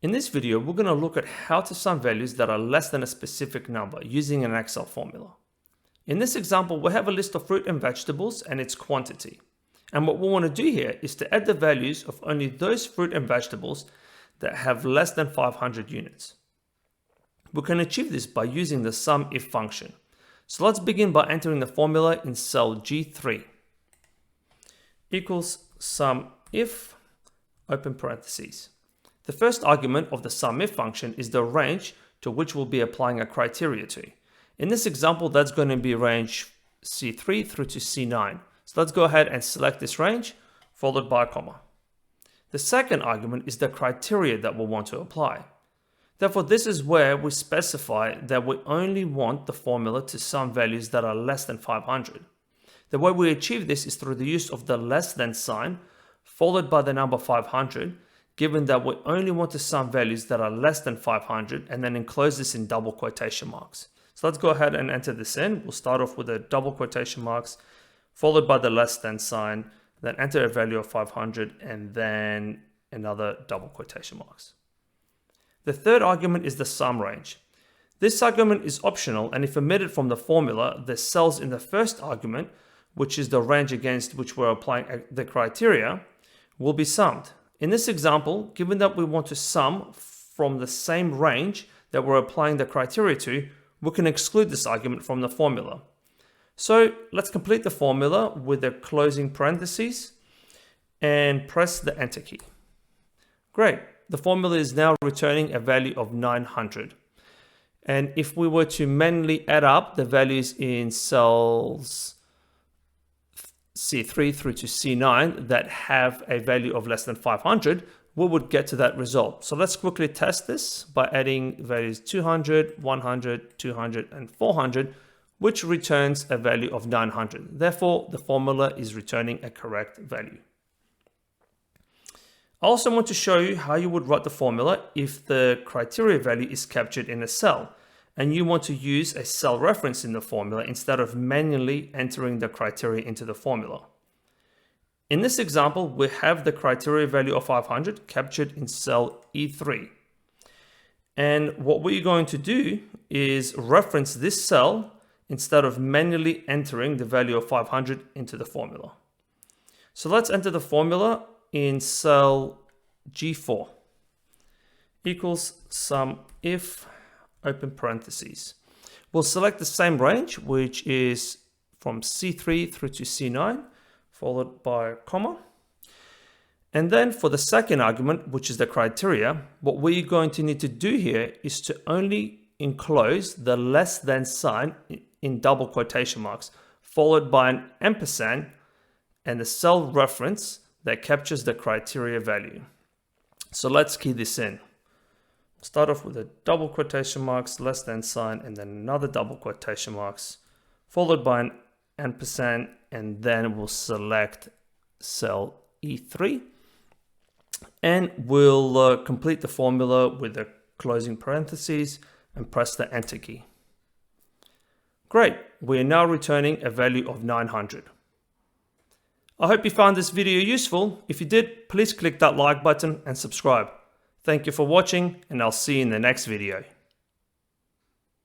In this video, we're going to look at how to sum values that are less than a specific number using an Excel formula. In this example, we have a list of fruit and vegetables and its quantity. And what we want to do here is to add the values of only those fruit and vegetables that have less than 500 units. We can achieve this by using the SUMIF function. So let's begin by entering the formula in cell G3 equals SUMIF, open parentheses. The first argument of the SUMIF function is the range to which we'll be applying a criteria to. In this example, that's going to be range C3 through to C9. So let's go ahead and select this range, followed by a comma. The second argument is the criteria that we'll want to apply. Therefore, this is where we specify that we only want the formula to sum values that are less than 500. The way we achieve this is through the use of the less than sign, followed by the number 500, given that we only want to sum values that are less than 500, and then enclose this in double quotation marks. So let's go ahead and enter this in. We'll start off with the double quotation marks, followed by the less than sign, then enter a value of 500, and then another double quotation marks. The third argument is the sum range. This argument is optional, and if omitted from the formula, the cells in the first argument, which is the range against which we're applying the criteria, will be summed. In this example, given that we want to sum from the same range that we're applying the criteria to, we can exclude this argument from the formula. So let's complete the formula with the closing parentheses and press the enter key. Great. The formula is now returning a value of 900. And if we were to manually add up the values in cells C3 through to C9 that have a value of less than 500, we would get to that result. So let's quickly test this by adding values 200, 100, 200, and 400, which returns a value of 900. Therefore, the formula is returning a correct value. I also want to show you how you would write the formula if the criteria value is captured in a cell and you want to use a cell reference in the formula instead of manually entering the criteria into the formula. In this example, we have the criteria value of 500 captured in cell E3. And what we're going to do is reference this cell instead of manually entering the value of 500 into the formula. So let's enter the formula in cell G4 equals SUMIF, open parentheses. We'll select the same range, which is from C3 through to C9, followed by a comma. And then for the second argument, which is the criteria, what we're going to need to do here is to only enclose the less than sign in double quotation marks, followed by an ampersand and the cell reference that captures the criteria value. So let's key this in. Start off with a double quotation marks, less than sign, and then another double quotation marks, followed by an ampersand, and then we'll select cell E3. And we'll complete the formula with the closing parentheses and press the enter key. Great, we are now returning a value of 900. I hope you found this video useful. If you did, please click that like button and subscribe. Thank you for watching, and I'll see you in the next video.